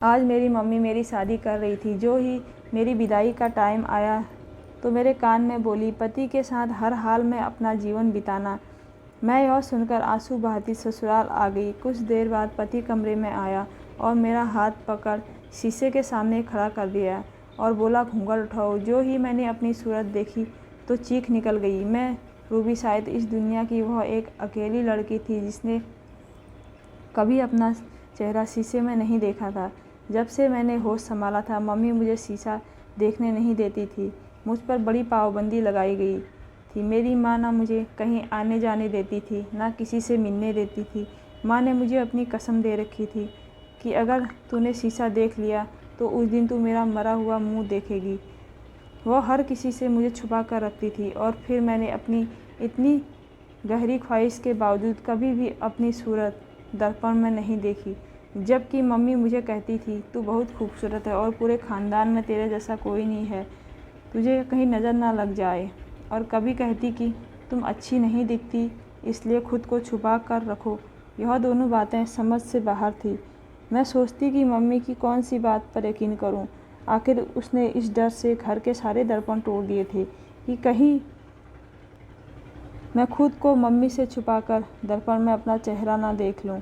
आज मेरी मम्मी मेरी शादी कर रही थी। जो ही मेरी विदाई का टाइम आया तो मेरे कान में बोली, पति के साथ हर हाल में अपना जीवन बिताना। मैं यह सुनकर आंसू बहाती ससुराल आ गई। कुछ देर बाद पति कमरे में आया और मेरा हाथ पकड़ शीशे के सामने खड़ा कर दिया और बोला, घूंघट उठाओ। जो ही मैंने अपनी सूरत देखी तो चीख निकल गई। मैं रूबी शायद इस दुनिया की वह एक अकेली लड़की थी जिसने कभी अपना चेहरा शीशे में नहीं देखा था। जब से मैंने होश संभाला था, मम्मी मुझे शीशा देखने नहीं देती थी। मुझ पर बड़ी पाबंदी लगाई गई थी। मेरी माँ ना मुझे कहीं आने जाने देती थी, ना किसी से मिलने देती थी। माँ ने मुझे अपनी कसम दे रखी थी कि अगर तूने शीशा देख लिया तो उस दिन तू मेरा मरा हुआ मुँह देखेगी। वह हर किसी से मुझे छुपा कर रखती थी और फिर मैंने अपनी इतनी गहरी ख्वाहिश के बावजूद कभी भी अपनी सूरत दर्पण में नहीं देखी। जबकि मम्मी मुझे कहती थी, तू बहुत खूबसूरत है और पूरे ख़ानदान में तेरे जैसा कोई नहीं है, तुझे कहीं नज़र ना लग जाए। और कभी कहती कि तुम अच्छी नहीं दिखती, इसलिए खुद को छुपा कर रखो। यह दोनों बातें समझ से बाहर थी। मैं सोचती कि मम्मी की कौन सी बात पर यकीन करूं। आखिर उसने इस डर से घर के सारे दर्पण तोड़ दिए थे कि कहीं मैं खुद को मम्मी से छुपाकर दर्पण में अपना चेहरा ना देख लूं।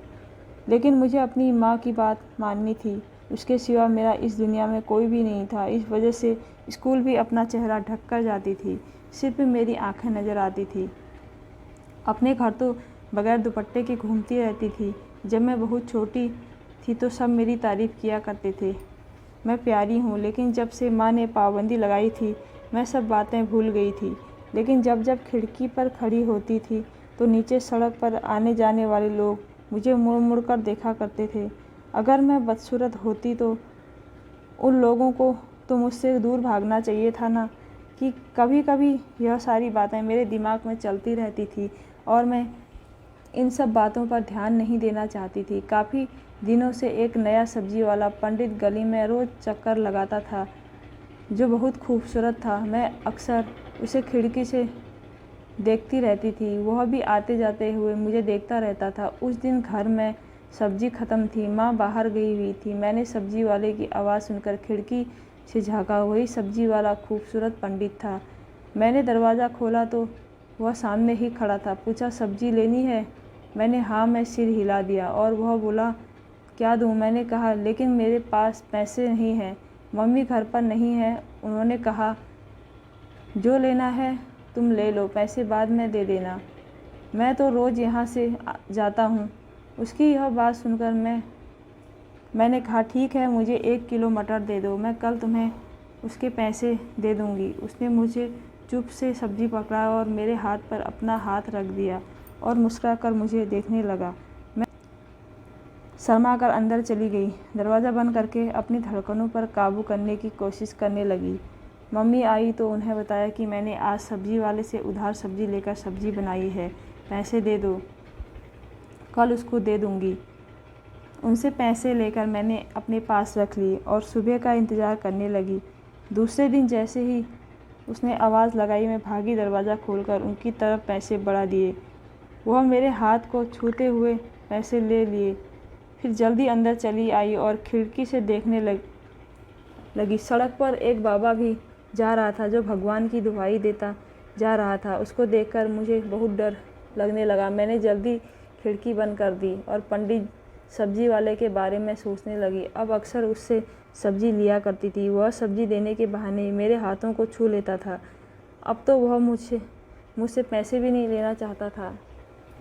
लेकिन मुझे अपनी माँ की बात माननी थी। उसके सिवा मेरा इस दुनिया में कोई भी नहीं था। इस वजह से स्कूल भी अपना चेहरा ढक कर जाती थी, सिर्फ मेरी आंखें नज़र आती थी। अपने घर तो बगैर दुपट्टे के घूमती रहती थी। जब मैं बहुत छोटी थी तो सब मेरी तारीफ़ किया करते थे, मैं प्यारी हूँ। लेकिन जब से माँ ने पाबंदी लगाई थी, मैं सब बातें भूल गई थी। लेकिन जब जब खिड़की पर खड़ी होती थी तो नीचे सड़क पर आने जाने वाले लोग मुझे मुड़ मुड़ कर देखा करते थे। अगर मैं बदसूरत होती तो उन लोगों को तो मुझसे दूर भागना चाहिए था ना। कि कभी कभी यह सारी बातें मेरे दिमाग में चलती रहती थी और मैं इन सब बातों पर ध्यान नहीं देना चाहती थी। काफ़ी दिनों से एक नया सब्जी वाला पंडित गली में रोज़ चक्कर लगाता था, जो बहुत खूबसूरत था। मैं अक्सर उसे खिड़की से देखती रहती थी। वह भी आते जाते हुए मुझे देखता रहता था। उस दिन घर में सब्जी ख़त्म थी, माँ बाहर गई हुई थी। मैंने सब्जी वाले की आवाज़ सुनकर खिड़की से झाँका। वही सब्जी वाला खूबसूरत पंडित था। मैंने दरवाज़ा खोला तो वह सामने ही खड़ा था। पूछा, सब्जी लेनी है? मैंने हाँ में सिर हिला दिया और वह बोला, क्या दूँ? मैंने कहा, लेकिन मेरे पास पैसे नहीं हैं, मम्मी घर पर नहीं है। उन्होंने कहा, जो लेना है तुम ले लो, पैसे बाद में दे देना, मैं तो रोज़ यहाँ से जाता हूँ। उसकी यह बात सुनकर मैंने कहा, ठीक है, मुझे 1 किलो मटर दे दो, मैं कल तुम्हें उसके पैसे दे दूँगी। उसने मुझे चुप से सब्ज़ी पकड़ा और मेरे हाथ पर अपना हाथ रख दिया और मुस्कुरा कर मुझे देखने लगा। मैं शर्मा कर अंदर चली गई। दरवाज़ा बंद करके अपनी धड़कनों पर काबू करने की कोशिश करने लगी। मम्मी आई तो उन्हें बताया कि मैंने आज सब्ज़ी वाले से उधार सब्ज़ी लेकर सब्ज़ी बनाई है, पैसे दे दो, कल उसको दे दूँगी। उनसे पैसे लेकर मैंने अपने पास रख लिए और सुबह का इंतज़ार करने लगी। दूसरे दिन जैसे ही उसने आवाज़ लगाई, मैं भागी, दरवाज़ा खोलकर उनकी तरफ पैसे बढ़ा दिए। वह मेरे हाथ को छूते हुए पैसे ले लिए, फिर जल्दी अंदर चली आई और खिड़की से देखने लगी। सड़क पर एक बाबा भी जा रहा था जो भगवान की दुहाई देता जा रहा था। उसको देखकर मुझे बहुत डर लगने लगा। मैंने जल्दी खिड़की बंद कर दी और पंडित सब्जी वाले के बारे में सोचने लगी। अब अक्सर उससे सब्जी लिया करती थी। वह सब्जी देने के बहाने मेरे हाथों को छू लेता था। अब तो वह मुझसे पैसे भी नहीं लेना चाहता था।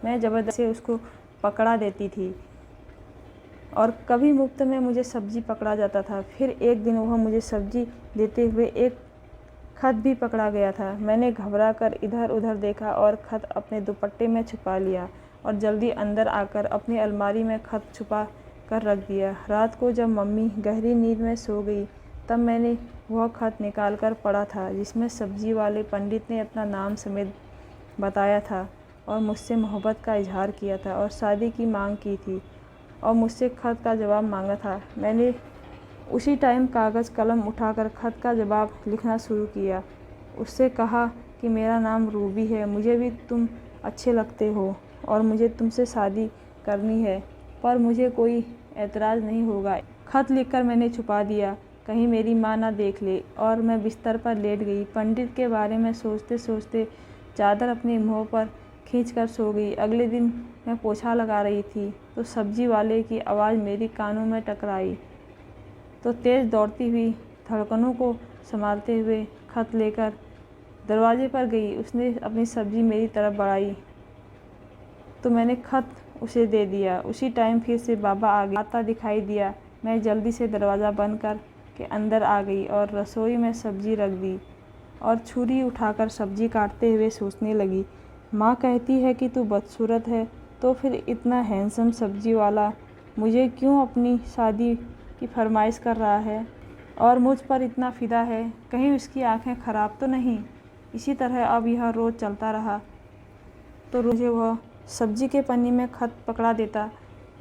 मैं ज़बरदस्ती उसको पकड़ा देती थी और कभी मुफ्त में मुझे सब्जी पकड़ा जाता था। फिर एक दिन वह मुझे सब्जी देते हुए एक खत भी पकड़ा गया था। मैंने घबरा कर इधर उधर देखा और खत अपने दुपट्टे में छुपा लिया और जल्दी अंदर आकर अपनी अलमारी में खत छुपा कर रख दिया। रात को जब मम्मी गहरी नींद में सो गई तब मैंने वह खत निकाल कर पढ़ा था, जिसमें सब्जी वाले पंडित ने अपना नाम समेत बताया था और मुझसे मोहब्बत का इजहार किया था और शादी की मांग की थी और मुझसे खत का जवाब मांगा था। मैंने उसी टाइम कागज़ कलम उठाकर खत का जवाब लिखना शुरू किया। उससे कहा कि मेरा नाम रूबी है, मुझे भी तुम अच्छे लगते हो और मुझे तुमसे शादी करनी है, पर मुझे कोई एतराज़ नहीं होगा। खत लिखकर मैंने छुपा दिया, कहीं मेरी माँ ना देख ले, और मैं बिस्तर पर लेट गई। पंडित के बारे में सोचते सोचते चादर अपने मुँह पर खींचकर सो गई। अगले दिन मैं पोछा लगा रही थी तो सब्जी वाले की आवाज़ मेरी कानों में टकराई। तो तेज़ दौड़ती हुई धड़कनों को संभालते हुए खत लेकर दरवाजे पर गई। उसने अपनी सब्जी मेरी तरफ बढ़ाई तो मैंने खत उसे दे दिया। उसी टाइम फिर से बाबा आता दिखाई दिया। मैं जल्दी से दरवाज़ा बंद कर के अंदर आ गई और रसोई में सब्जी रख दी और छुरी उठाकर सब्जी काटते हुए सोचने लगी। माँ कहती है कि तू बदसूरत है, तो फिर इतना हैंडसम सब्जी वाला मुझे क्यों अपनी शादी की फरमाइश कर रहा है और मुझ पर इतना फ़िदा है? कहीं उसकी आंखें ख़राब तो नहीं? इसी तरह अब यह रोज़ चलता रहा तो रोज़ वह सब्जी के पन्नी में खत पकड़ा देता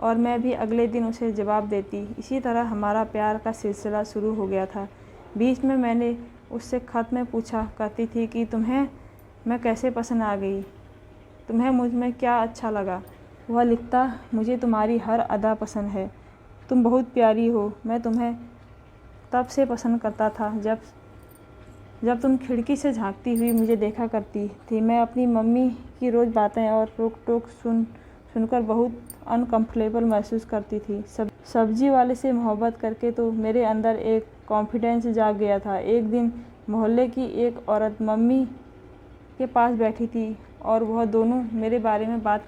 और मैं भी अगले दिन उसे जवाब देती। इसी तरह हमारा प्यार का सिलसिला शुरू हो गया था। बीच में मैंने उससे खत में पूछा करती थी कि तुम्हें मैं कैसे पसंद आ गई, तुम्हें मुझ में क्या अच्छा लगा। वह लिखता, मुझे तुम्हारी हर अदा पसंद है, तुम बहुत प्यारी हो। मैं तुम्हें तब से पसंद करता था जब तुम खिड़की से झांकती हुई मुझे देखा करती थी। मैं अपनी मम्मी की रोज़ बातें और रोक टोक सुनकर बहुत अनकंफर्टेबल महसूस करती थी। सब्जी वाले से मोहब्बत करके तो मेरे अंदर एक कॉन्फिडेंस जाग गया था। एक दिन मोहल्ले की एक औरत मम्मी के पास बैठी थी और वह दोनों मेरे बारे में बात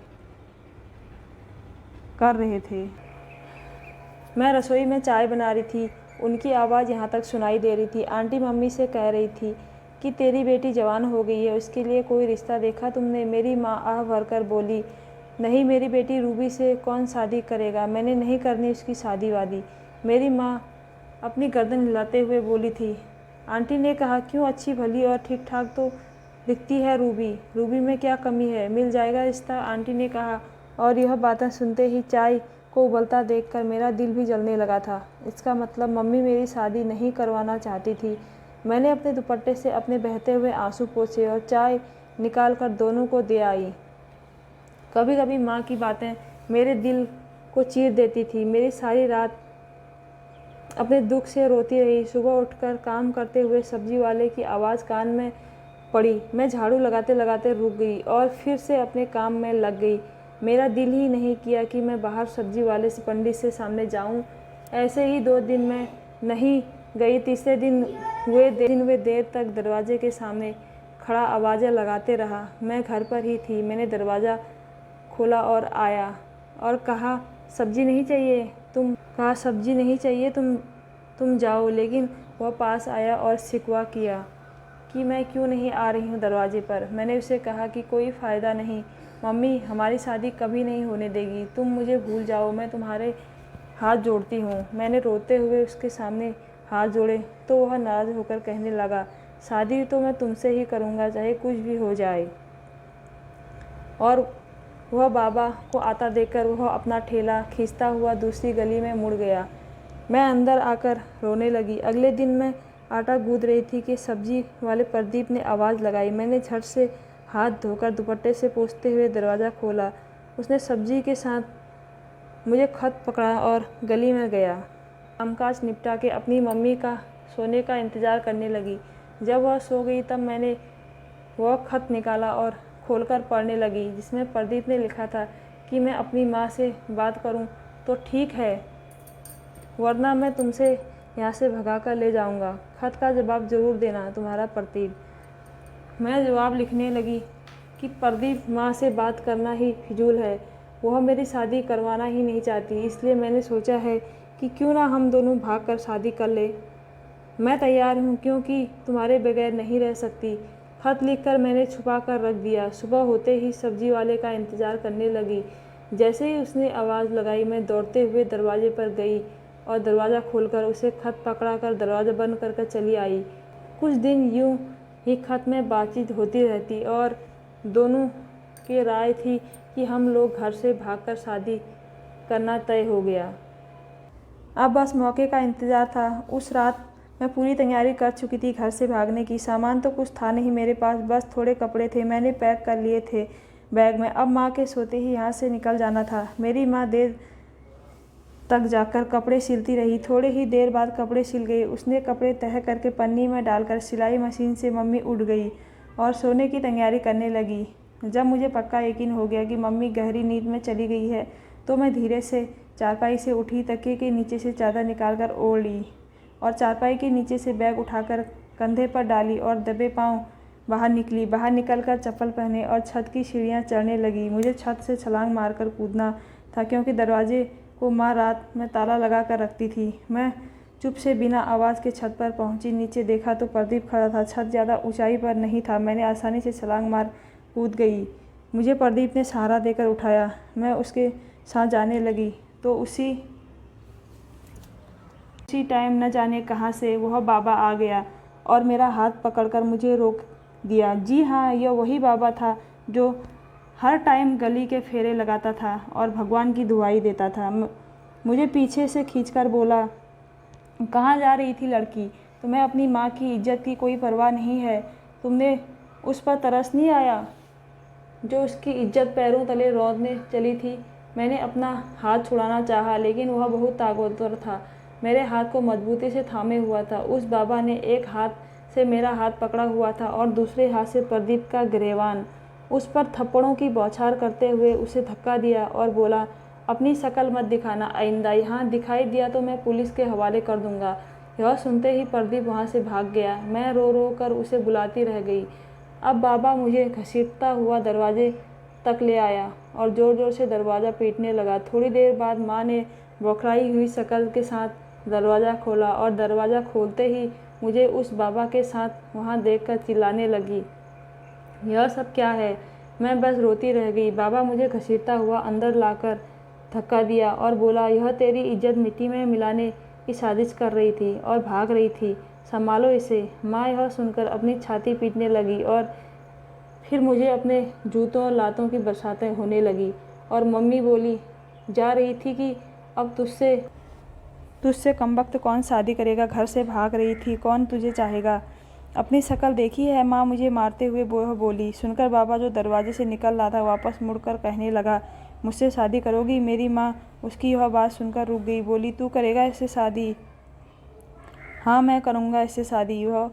कर रहे थे। मैं रसोई में चाय बना रही थी, उनकी आवाज़ यहाँ तक सुनाई दे रही थी। आंटी मम्मी से कह रही थी कि तेरी बेटी जवान हो गई है, उसके लिए कोई रिश्ता देखा तुमने? मेरी माँ आह भरकर बोली, नहीं, मेरी बेटी रूबी से कौन शादी करेगा, मैंने नहीं करनी उसकी शादी वादी। मेरी माँ अपनी गर्दन हिलाते हुए बोली थी। आंटी ने कहा, क्यों, अच्छी भली और ठीक ठाक तो दिखती है रूबी में क्या कमी है, मिल जाएगा रिश्ता, आंटी ने कहा। और यह बातें सुनते ही चाय को उबलता देखकर मेरा दिल भी जलने लगा था। इसका मतलब मम्मी मेरी शादी नहीं करवाना चाहती थी। मैंने अपने दुपट्टे से अपने बहते हुए आंसू पोंछे और चाय निकालकर दोनों को दे आई। कभी कभी माँ की बातें मेरे दिल को चीर देती थी। मेरी सारी रात अपने दुख से रोती रही। सुबह उठकर काम करते हुए सब्जी वाले की आवाज़ कान में पड़ी। मैं झाड़ू लगाते लगाते रुक गई और फिर से अपने काम में लग गई। मेरा दिल ही नहीं किया कि मैं बाहर सब्जी वाले से पंडित से सामने जाऊं। ऐसे ही 2 दिन में नहीं गई। तीसरे दिन वे देर तक दरवाजे के सामने खड़ा आवाज़ें लगाते रहा। मैं घर पर ही थी। मैंने दरवाज़ा खोला और आया और कहा, सब्जी नहीं चाहिए, तुम जाओ। लेकिन वह पास आया और शिकवा किया कि मैं क्यों नहीं आ रही हूँ दरवाजे पर। मैंने उसे कहा कि कोई फ़ायदा नहीं, मम्मी हमारी शादी कभी नहीं होने देगी, तुम मुझे भूल जाओ, मैं तुम्हारे हाथ जोड़ती हूँ। मैंने रोते हुए उसके सामने हाथ जोड़े तो वह नाराज़ होकर कहने लगा, शादी तो मैं तुमसे ही करूँगा, चाहे कुछ भी हो जाए। और वह बाबा को आता देखकर वह अपना ठेला खींचता हुआ दूसरी गली में मुड़ गया। मैं अंदर आकर रोने लगी। अगले दिन मैं आटा गूँथ रही थी कि सब्जी वाले प्रदीप ने आवाज़ लगाई। मैंने झट से हाथ धोकर दुपट्टे से पोंछते हुए दरवाज़ा खोला। उसने सब्जी के साथ मुझे खत पकड़ा और गली में गया। कामकाज निपटा के अपनी मम्मी का सोने का इंतज़ार करने लगी। जब वह सो गई तब मैंने वह खत निकाला और खोलकर पढ़ने लगी, जिसमें प्रदीप ने लिखा था कि मैं अपनी माँ से बात करूं तो ठीक है, वरना मैं तुमसे यहाँ से भगा कर ले जाऊँगा। खत का जवाब ज़रूर देना, तुम्हारा प्रदीप। मैं जवाब लिखने लगी कि प्रदीप, माँ से बात करना ही फिजूल है, वह मेरी शादी करवाना ही नहीं चाहती, इसलिए मैंने सोचा है कि क्यों ना हम दोनों भाग कर शादी कर ले। मैं तैयार हूँ, क्योंकि तुम्हारे बगैर नहीं रह सकती। खत लिखकर मैंने छुपा कर रख दिया। सुबह होते ही सब्जी वाले का इंतज़ार करने लगी। जैसे ही उसने आवाज़ लगाई मैं दौड़ते हुए दरवाजे पर गई और दरवाज़ा खोलकर उसे खत पकड़ा कर दरवाज़ा बंद कर चली आई। कुछ दिन यूँ ही खत में बातचीत होती रहती और दोनों की राय थी कि हम लोग घर से भागकर शादी करना तय हो गया। अब बस मौके का इंतज़ार था। उस रात मैं पूरी तैयारी कर चुकी थी घर से भागने की। सामान तो कुछ था नहीं मेरे पास, बस थोड़े कपड़े थे, मैंने पैक कर लिए थे बैग में। अब माँ के सोते ही यहाँ से निकल जाना था। मेरी माँ देर तक जाकर कपड़े सिलती रही। थोड़ी ही देर बाद कपड़े सिल गए। उसने कपड़े तह करके पन्नी में डालकर सिलाई मशीन से मम्मी उठ गई और सोने की तैयारी करने लगी। जब मुझे पक्का यकीन हो गया कि मम्मी गहरी नींद में चली गई है तो मैं धीरे से चारपाई से उठी, तकिए के नीचे से चादर निकालकर ओढ़ ली और चारपाई के नीचे से बैग उठाकर कंधे पर डाली और दबे पाँव बाहर निकली। बाहर निकलकर चप्पल पहने और छत की सीढ़ियाँ चढ़ने लगी। मुझे छत से छलांग मारकर कूदना था क्योंकि दरवाजे को माँ रात में ताला लगा कर रखती थी। मैं चुप से बिना आवाज़ के छत पर पहुंची। नीचे देखा तो प्रदीप खड़ा था। छत ज़्यादा ऊंचाई पर नहीं था। मैंने आसानी से छलांग मार कूद गई। मुझे प्रदीप ने सहारा देकर उठाया। मैं उसके साथ जाने लगी तो उसी टाइम न जाने कहाँ से वह बाबा आ गया और मेरा हाथ पकड़कर मुझे रोक दिया। जी हाँ, यह वही बाबा था जो हर टाइम गली के फेरे लगाता था और भगवान की दुआई देता था। मुझे पीछे से खींचकर बोला, कहाँ जा रही थी लड़की? तुम्हें अपनी माँ की इज्जत की कोई परवाह नहीं है? तुमने उस पर तरस नहीं आया जो उसकी इज्जत पैरों तले रौंदने चली थी? मैंने अपना हाथ छुड़ाना चाहा लेकिन वह बहुत ताकतवर था। मेरे हाथ को मजबूती से थामे हुआ था। उस बाबा ने एक हाथ से मेरा हाथ पकड़ा हुआ था और दूसरे हाथ से प्रदीप का गिरेबान। उस पर थप्पड़ों की बौछार करते हुए उसे धक्का दिया और बोला, अपनी शक्ल मत दिखाना, आइंदा यहाँ दिखाई दिया तो मैं पुलिस के हवाले कर दूंगा। यह सुनते ही प्रदीप वहाँ से भाग गया। मैं रो रो कर उसे बुलाती रह गई। अब बाबा मुझे घसीटता हुआ दरवाजे तक ले आया और ज़ोर ज़ोर से दरवाज़ा पीटने लगा। थोड़ी देर बाद माँ ने बौखलाई हुई शक्ल के साथ दरवाज़ा खोला और दरवाज़ा खोलते ही मुझे उस बाबा के साथ वहाँ देखकर चिल्लाने लगी, यह सब क्या है? मैं बस रोती रह गई। बाबा मुझे घसीटता हुआ अंदर लाकर धक्का दिया और बोला, यह तेरी इज्जत मिट्टी में मिलाने की साजिश कर रही थी और भाग रही थी, संभालो इसे। माँ यह सुनकर अपनी छाती पीटने लगी और फिर मुझे अपने जूतों और लातों की बरसातें होने लगी और मम्मी बोली, जा रही थी कि अब तुझसे कमबख्त कौन शादी करेगा? घर से भाग रही थी, कौन तुझे चाहेगा? अपनी शक्ल देखी है? माँ मुझे मारते हुए वह बोली। सुनकर बाबा जो दरवाजे से निकल रहा था वापस मुड़कर कहने लगा, मुझसे शादी करोगी? मेरी माँ उसकी यह बात सुनकर रुक गई। बोली, तू करेगा इससे शादी? हाँ, मैं करूँगा इससे शादी। वह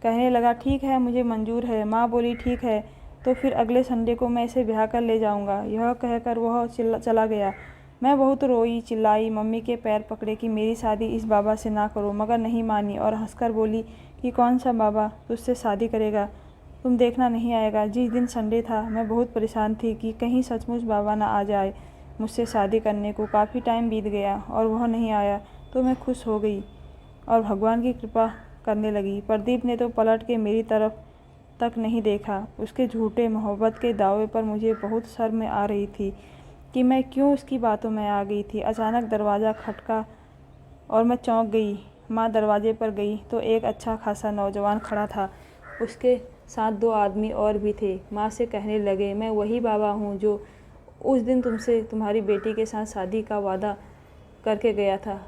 कहने लगा, ठीक है, मुझे मंजूर है। माँ बोली, ठीक है, तो फिर अगले संडे को मैं इसे ब्याह कर ले जाऊँगा। यह कहकर वह चला गया। मैं बहुत रोई, चिल्लाई, मम्मी के पैर पकड़े कि मेरी शादी इस बाबा से ना करो, मगर नहीं मानी और हंसकर बोली कि कौन सा बाबा तुझसे शादी करेगा? तुम देखना नहीं आएगा। जिस दिन संडे था मैं बहुत परेशान थी कि कहीं सचमुच बाबा ना आ जाए मुझसे शादी करने को। काफ़ी टाइम बीत गया और वह नहीं आया तो मैं खुश हो गई और भगवान की कृपा करने लगी। प्रदीप ने तो पलट के मेरी तरफ तक नहीं देखा। उसके झूठे मोहब्बत के दावे पर मुझे बहुत शर्म आ रही थी कि मैं क्यों उसकी बातों में आ गई थी। अचानक दरवाज़ा खटका और मैं चौंक गई। माँ दरवाजे पर गई तो एक अच्छा खासा नौजवान खड़ा था। उसके साथ 2 आदमी और भी थे। माँ से कहने लगे, मैं वही बाबा हूँ जो उस दिन तुमसे तुम्हारी बेटी के साथ शादी का वादा करके गया था।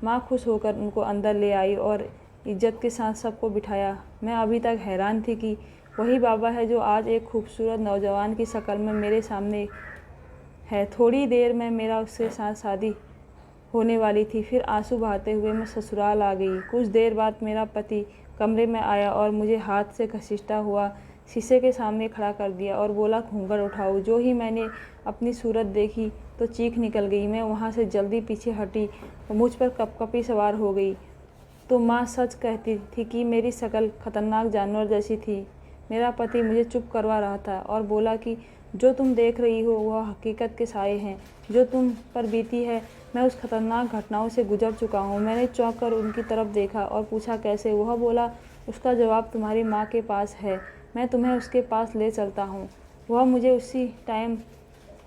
माँ खुश होकर उनको अंदर ले आई और इज्जत के साथ सबको बिठाया। मैं अभी तक हैरान थी कि वही बाबा है जो आज एक खूबसूरत नौजवान की शक्ल में मेरे सामने है। थोड़ी देर में मेरा उसके साथ शादी होने वाली थी। फिर आंसू बहाते हुए मैं ससुराल आ गई। कुछ देर बाद मेरा पति कमरे में आया और मुझे हाथ से घसीटता हुआ शीशे के सामने खड़ा कर दिया और बोला, घूंघट उठाओ। जो ही मैंने अपनी सूरत देखी तो चीख निकल गई। मैं वहाँ से जल्दी पीछे हटी और मुझ पर कपकपी सवार हो गई। तो माँ सच कहती थी कि मेरी शक्ल खतरनाक जानवर जैसी थी। मेरा पति मुझे चुप करवा रहा था और बोला कि जो तुम देख रही हो वह हकीकत के साए हैं जो तुम पर बीती है। मैं उस खतरनाक घटनाओं से गुजर चुका हूँ। मैंने चौंक कर उनकी तरफ देखा और पूछा, कैसे? वह बोला, उसका जवाब तुम्हारी माँ के पास है, मैं तुम्हें उसके पास ले चलता हूँ। वह मुझे उसी टाइम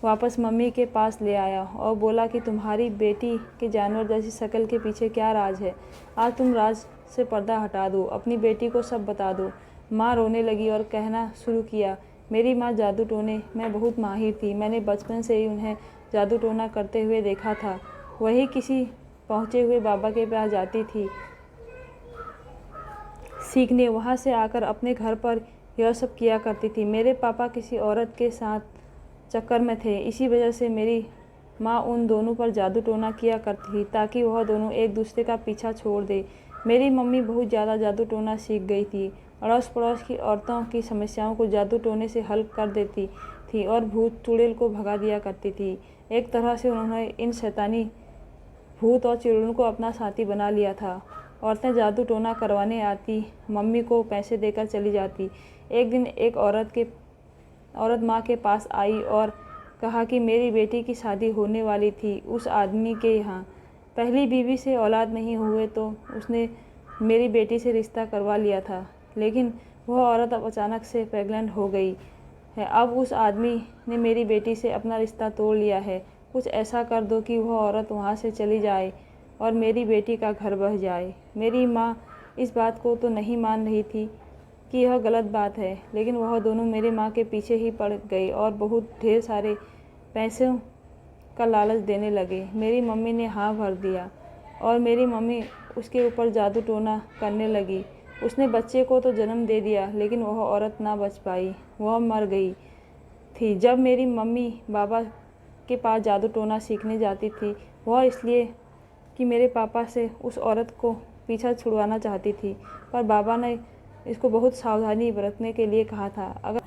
वापस मम्मी के पास ले आया और बोला कि तुम्हारी बेटी के जानवर जैसी शक्ल के पीछे क्या राज है। आज तुम राज से पर्दा हटा दो, अपनी बेटी को सब बता दो। माँ रोने लगी और कहना शुरू किया, मेरी माँ जादू टोने में बहुत माहिर थी। मैंने बचपन से ही उन्हें जादू टोना करते हुए देखा था। वही किसी पहुँचे हुए बाबा के पास जाती थी सीखने। वहाँ से आकर अपने घर पर यह सब किया करती थी। मेरे पापा किसी औरत के साथ चक्कर में थे, इसी वजह से मेरी माँ उन दोनों पर जादू टोना किया करती थी ताकि वह दोनों एक दूसरे का पीछा छोड़ दे। मेरी मम्मी बहुत ज़्यादा जादू टोना सीख गई थी। अड़ोस पड़ोस की औरतों की समस्याओं को जादू टोने से हल कर देती थी और भूत चुड़ैल को भगा दिया करती थी। एक तरह से उन्होंने इन शैतानी भूत और चुड़ैलों को अपना साथी बना लिया था। औरतें जादू टोना करवाने आती, मम्मी को पैसे देकर चली जाती। एक दिन एक औरत माँ के पास आई और कहा कि मेरी बेटी की शादी होने वाली थी उस आदमी के यहाँ। पहली बीवी से औलाद नहीं हुए तो उसने मेरी बेटी से रिश्ता करवा लिया था, लेकिन वह औरत अब अचानक से प्रेग्नेंट हो गई है। अब उस आदमी ने मेरी बेटी से अपना रिश्ता तोड़ लिया है। कुछ ऐसा कर दो कि वह औरत वहाँ से चली जाए और मेरी बेटी का घर बस जाए। मेरी माँ इस बात को तो नहीं मान रही थी कि यह गलत बात है, लेकिन वह दोनों मेरे माँ के पीछे ही पड़ गई और बहुत ढेर सारे पैसों का लालच देने लगे। मेरी मम्मी ने हाँ भर दिया और मेरी मम्मी उसके ऊपर जादू टोना करने लगी। उसने बच्चे को तो जन्म दे दिया, लेकिन वह औरत ना बच पाई, वह मर गई थी। जब मेरी मम्मी बाबा के पास जादू टोना सीखने जाती थी, वह इसलिए कि मेरे पापा से उस औरत को पीछा छुड़वाना चाहती थी, पर बाबा ने इसको बहुत सावधानी बरतने के लिए कहा था।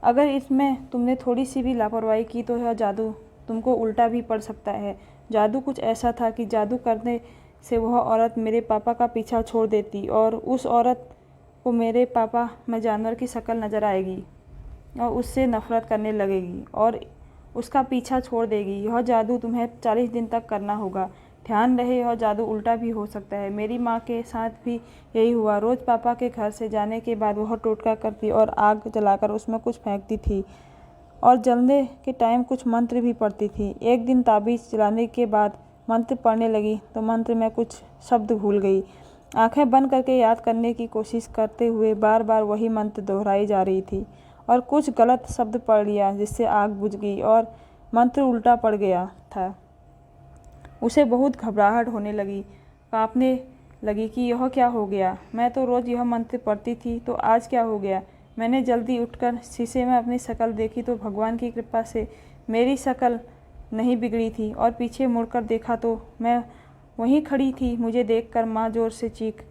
अगर इसमें तुमने थोड़ी सी भी लापरवाही की तो यह जादू तुमको उल्टा भी पड़ सकता है। जादू कुछ ऐसा था कि जादू करने से वह औरत मेरे पापा का पीछा छोड़ देती और उस औरत को मेरे पापा में जानवर की शक्ल नज़र आएगी और उससे नफरत करने लगेगी और उसका पीछा छोड़ देगी। यह जादू तुम्हें 40 दिन तक करना होगा। ध्यान रहे, यह जादू उल्टा भी हो सकता है। मेरी माँ के साथ भी यही हुआ। रोज़ पापा के घर से जाने के बाद वह टोटका करती और आग जलाकर उसमें कुछ फेंकती थी और जलने के टाइम कुछ मंत्र भी पढ़ती थी। एक दिन ताबीज़ जलाने के बाद मंत्र पढ़ने लगी तो मंत्र में कुछ शब्द भूल गई। आंखें बंद करके याद करने की कोशिश करते हुए बार बार वही मंत्र दोहराई जा रही थी और कुछ गलत शब्द पढ़ लिया जिससे आग बुझ गई और मंत्र उल्टा पड़ गया था। उसे बहुत घबराहट होने लगी, काँपने लगी कि यह क्या हो गया। मैं तो रोज़ यह मंत्र पढ़ती थी, तो आज क्या हो गया। मैंने जल्दी उठकर शीशे में अपनी शक्ल देखी तो भगवान की कृपा से मेरी शक्ल नहीं बिगड़ी थी और पीछे मुड़कर देखा तो मैं वहीं खड़ी थी। मुझे देखकर माँ जोर से चीख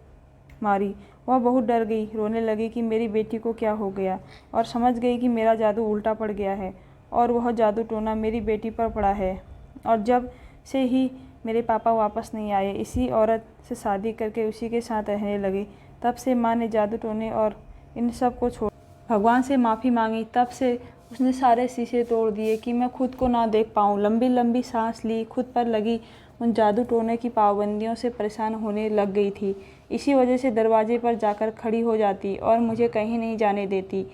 मारी। वह बहुत डर गई, रोने लगी कि मेरी बेटी को क्या हो गया और समझ गई कि मेरा जादू उल्टा पड़ गया है और वह जादू टोना मेरी बेटी पर पड़ा है। और जब से ही मेरे पापा वापस नहीं आए, इसी औरत से शादी करके उसी के साथ रहने लगे, तब से माँ ने जादू टोने और इन सब को छोड़ भगवान से माफ़ी मांगी। तब से उसने सारे शीशे तोड़ दिए कि मैं खुद को ना देख पाऊँ। लंबी लंबी सांस ली, खुद पर लगी उन जादू टोने की पाबंदियों से परेशान होने लग गई थी। इसी वजह से दरवाजे पर जाकर खड़ी हो जाती और मुझे कहीं नहीं जाने देती।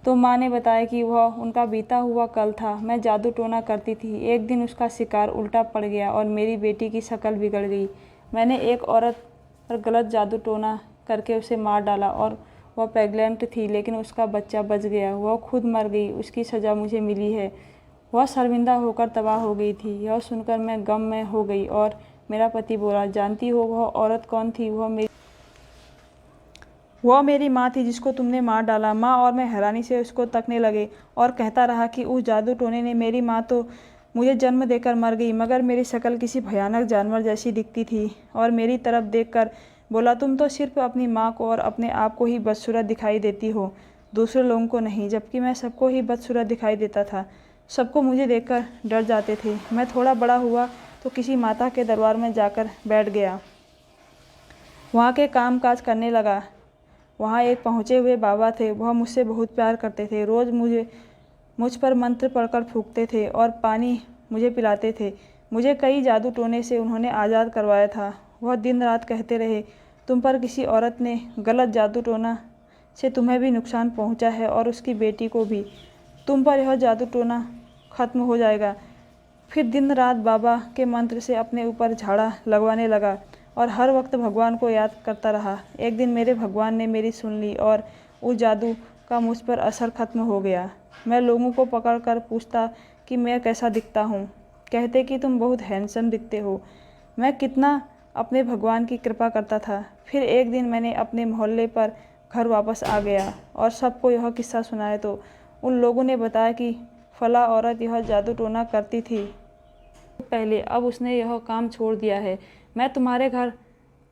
तो माँ ने बताया कि वह उनका बीता हुआ कल था। मैं जादू टोना करती थी। एक दिन उसका शिकार उल्टा पड़ गया और मेरी बेटी की शक्ल बिगड़ गई। मैंने एक औरत पर गलत जादू टोना करके उसे मार डाला और वह प्रेग्नेंट थी, लेकिन उसका बच्चा बच गया। वह खुद मर गई, उसकी सज़ा मुझे मिली है। वह शर्मिंदा होकर तबाह हो गई थी। यह सुनकर मैं गम में हो गई और मेरा पति बोला, जानती हो वह औरत कौन थी। वह मेरी माँ थी जिसको तुमने मार डाला। माँ और मैं हैरानी से उसको तकने लगे और कहता रहा कि उस जादू टोने ने मेरी माँ तो मुझे जन्म देकर मर गई, मगर मेरी शक्ल किसी भयानक जानवर जैसी दिखती थी और मेरी तरफ देखकर बोला, तुम तो सिर्फ अपनी माँ को और अपने आप को ही बदसूरत दिखाई देती हो, दूसरे लोगों को नहीं। जबकि मैं सबको ही बदसूरत दिखाई देता था। सबको मुझे देखकर डर जाते थे। मैं थोड़ा बड़ा हुआ तो किसी माता के दरबार में जाकर बैठ गया। वहाँ के काम काज करने लगा। वहाँ एक पहुँचे हुए बाबा थे। वह मुझसे बहुत प्यार करते थे। रोज़ मुझ पर मंत्र पढ़कर फूंकते थे और पानी मुझे पिलाते थे। मुझे कई जादू टोने से उन्होंने आज़ाद करवाया था। वह दिन रात कहते रहे, तुम पर किसी औरत ने गलत जादू टोना से तुम्हें भी नुकसान पहुँचा है और उसकी बेटी को भी। तुम पर यह जादू टोना ख़त्म हो जाएगा। फिर दिन रात बाबा के मंत्र से अपने ऊपर झाड़ा लगवाने लगा और हर वक्त भगवान को याद करता रहा। एक दिन मेरे भगवान ने मेरी सुन ली और उस जादू का मुझ पर असर खत्म हो गया। मैं लोगों को पकड़ कर पूछता कि मैं कैसा दिखता हूँ। कहते कि तुम बहुत हैंडसम दिखते हो। मैं कितना अपने भगवान की कृपा करता था। फिर एक दिन मैंने अपने मोहल्ले पर घर वापस आ गया और सबको यह किस्सा सुनाया तो उन लोगों ने बताया कि फला औरत यह जादू टोना करती थी पहले, अब उसने यह काम छोड़ दिया है। मैं तुम्हारे घर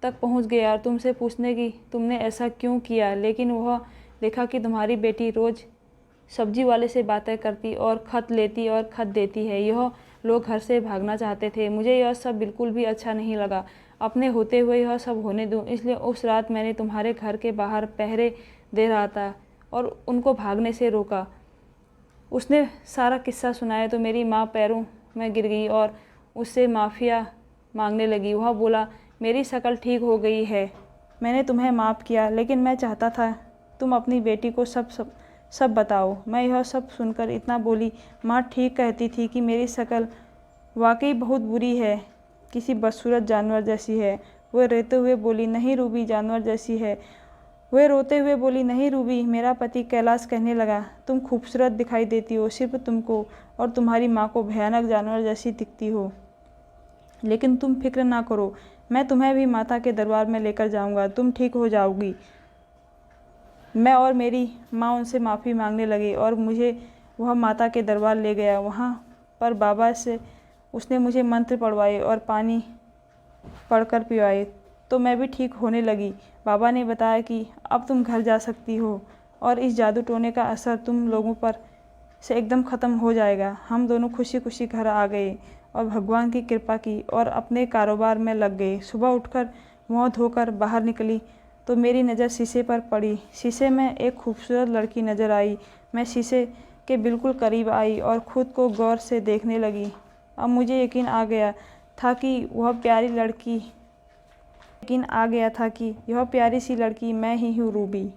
तक पहुंच गया और तुमसे पूछने की तुमने ऐसा क्यों किया, लेकिन वह देखा कि तुम्हारी बेटी रोज़ सब्जी वाले से बातें करती और खत लेती और खत देती है। यह लोग घर से भागना चाहते थे। मुझे यह सब बिल्कुल भी अच्छा नहीं लगा। अपने होते हुए यह सब होने दूँ, इसलिए उस रात मैंने तुम्हारे घर के बाहर पहरे दे रहा था और उनको भागने से रोका। उसने सारा किस्सा सुनाया तो मेरी माँ पैरों में गिर गई और उससे माफ़िया मांगने लगी। वह बोला, मेरी शक्ल ठीक हो गई है, मैंने तुम्हें माफ़ किया, लेकिन मैं चाहता था तुम अपनी बेटी को सब बताओ। मैं यह सब सुनकर इतना बोली, माँ ठीक कहती थी कि मेरी शक्ल वाकई बहुत बुरी है, किसी बदसूरत जानवर जैसी है। वह रोते हुए बोली, नहीं रूबी, जानवर जैसी है। वह रोते हुए बोली, नहीं रूबी। मेरा पति कैलाश कहने लगा, तुम खूबसूरत दिखाई देती हो, सिर्फ तुमको और तुम्हारी माँ को भयानक जानवर जैसी दिखती हो। लेकिन तुम फिक्र ना करो, मैं तुम्हें भी माता के दरबार में लेकर जाऊंगा, तुम ठीक हो जाओगी। मैं और मेरी माँ उनसे माफ़ी मांगने लगी और मुझे वह माता के दरबार ले गया। वहाँ पर बाबा से उसने मुझे मंत्र पढ़वाए और पानी पढ़कर पिवाए, तो मैं भी ठीक होने लगी। बाबा ने बताया कि अब तुम घर जा सकती हो और इस जादू टोने का असर तुम लोगों पर से एकदम ख़त्म हो जाएगा। हम दोनों खुशी खुशी घर आ गए और भगवान की कृपा की और अपने कारोबार में लग गए। सुबह उठकर मुँह धोकर बाहर निकली तो मेरी नज़र शीशे पर पड़ी। शीशे में एक खूबसूरत लड़की नज़र आई। मैं शीशे के बिल्कुल करीब आई और ख़ुद को गौर से देखने लगी। अब मुझे यकीन आ गया था कि यह प्यारी सी लड़की मैं ही हूँ, रूबी।